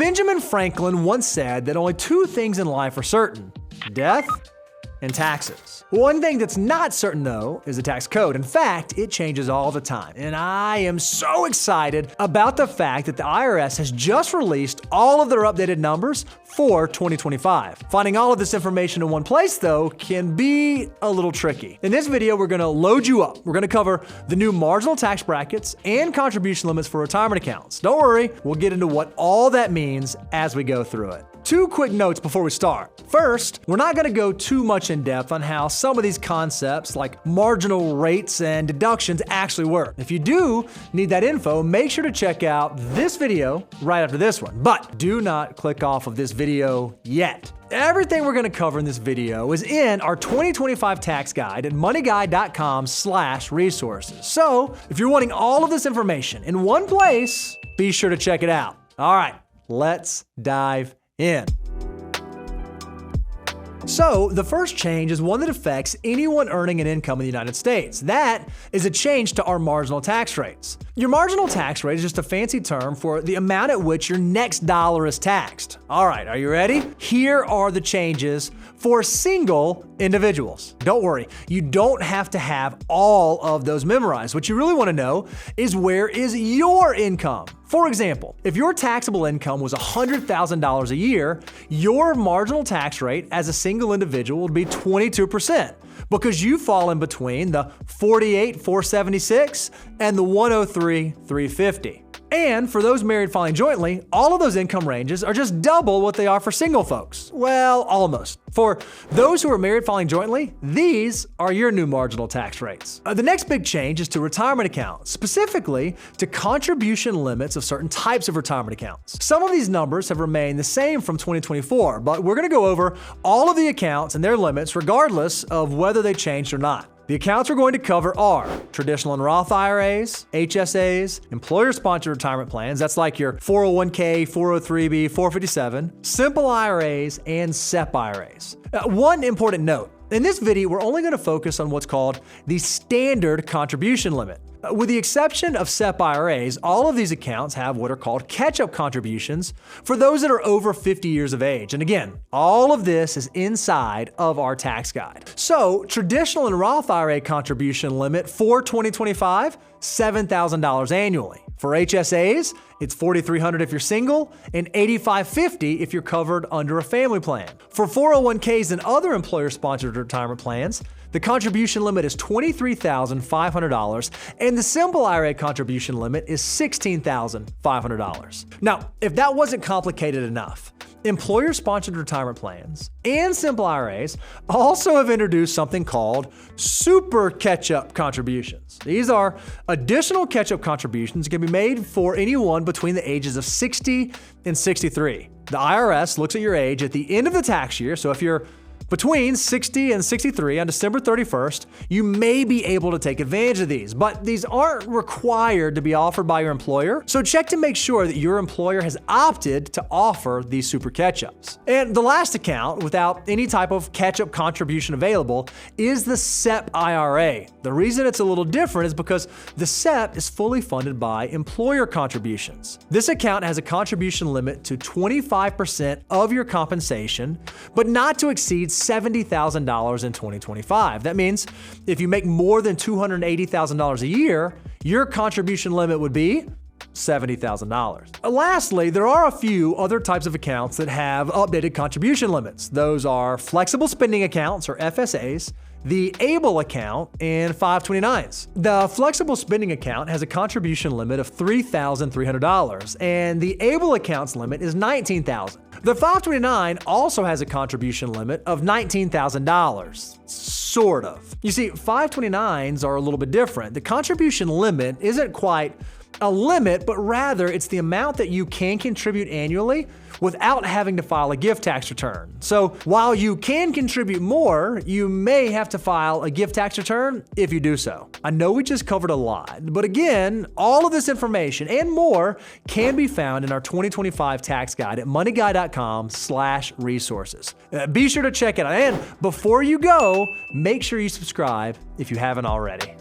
Benjamin Franklin once said that only two things in life are certain: death and taxes. One thing that's not certain though is the tax code. In fact, it changes all the time. And I am so excited about the fact that the IRS has just released all of their updated numbers for 2025. Finding all of this information in one place though can be a little tricky. In this video, we're gonna load you up. We're gonna cover the new marginal tax brackets and contribution limits for retirement accounts. Don't worry, we'll get into what all that means as we go through it. Two quick notes before we start. First, we're not going to go too much in depth on how some of these concepts like marginal rates and deductions actually work. If you do need that info, make sure to check out this video right after this one. But do not click off of this video yet. Everything we're going to cover in this video is in our 2025 tax guide at moneyguide.com/resources. So if you're wanting all of this information in one place, be sure to check it out. All right, let's dive in. So the first change is one that affects anyone earning an income in the United States. That is a change to our marginal tax rates. Your marginal tax rate is just a fancy term for the amount at which your next dollar is taxed. All right, are you ready? Here are the changes for single individuals. Don't worry, you don't have to have all of those memorized. What you really want to know is where is your income? For example, if your taxable income was $100,000 a year, your marginal tax rate as a single individual would be 22% because you fall in between the $48,476 and the $103,350. And for those married filing jointly, all of those income ranges are just double what they are for single folks. Well, almost. For those who are married filing jointly, these are your new marginal tax rates. The next big change is to retirement accounts, specifically to contribution limits of certain types of retirement accounts. Some of these numbers have remained the same from 2024, but we're going to go over all of the accounts and their limits regardless of whether they changed or not. The accounts we're going to cover are traditional and Roth IRAs, HSAs, employer-sponsored retirement plans, that's like your 401k, 403b, 457, simple IRAs, and SEP IRAs. One important note, in this video, we're only going to focus on what's called the standard contribution limit. With the exception of SEP IRAs, all of these accounts have what are called catch-up contributions for those that are over 50 years of age. And again, all of this is inside of our tax guide. So traditional and Roth IRA contribution limit for 2025, $7,000 annually. For HSAs, it's $4,300 if you're single and $8,550 if you're covered under a family plan. For 401ks and other employer-sponsored retirement plans, the contribution limit is $23,500 and the simple IRA contribution limit is $16,500. Now, if that wasn't complicated enough, employer-sponsored retirement plans and simple IRAs also have introduced something called super catch-up contributions. These are additional catch-up contributions that can be made for anyone between the ages of 60 and 63. The IRS looks at your age at the end of the tax year, so if you're between 60 and 63 on December 31st, you may be able to take advantage of these, but these aren't required to be offered by your employer, so check to make sure that your employer has opted to offer these super catch-ups. And the last account, without any type of catch-up contribution available, is the SEP IRA. The reason it's a little different is because the SEP is fully funded by employer contributions. This account has a contribution limit to 25% of your compensation, but not to exceed $70,000 in 2025. That means if you make more than $280,000 a year, your contribution limit would be $70,000. Lastly, there are a few other types of accounts that have updated contribution limits. Those are flexible spending accounts, or FSAs, the ABLE account, and 529s. The flexible spending account has a contribution limit of $3,300, and the ABLE account's limit is $19,000. The 529 also has a contribution limit of $19,000. Sort of. You see, 529s are a little bit different. The contribution limit isn't quite a limit, but rather it's the amount that you can contribute annually without having to file a gift tax return. So while you can contribute more, you may have to file a gift tax return if you do so. I know we just covered a lot, but again, all of this information and more can be found in our 2025 tax guide at moneyguide.com/resources. Be sure to check it out. And before you go, make sure you subscribe if you haven't already.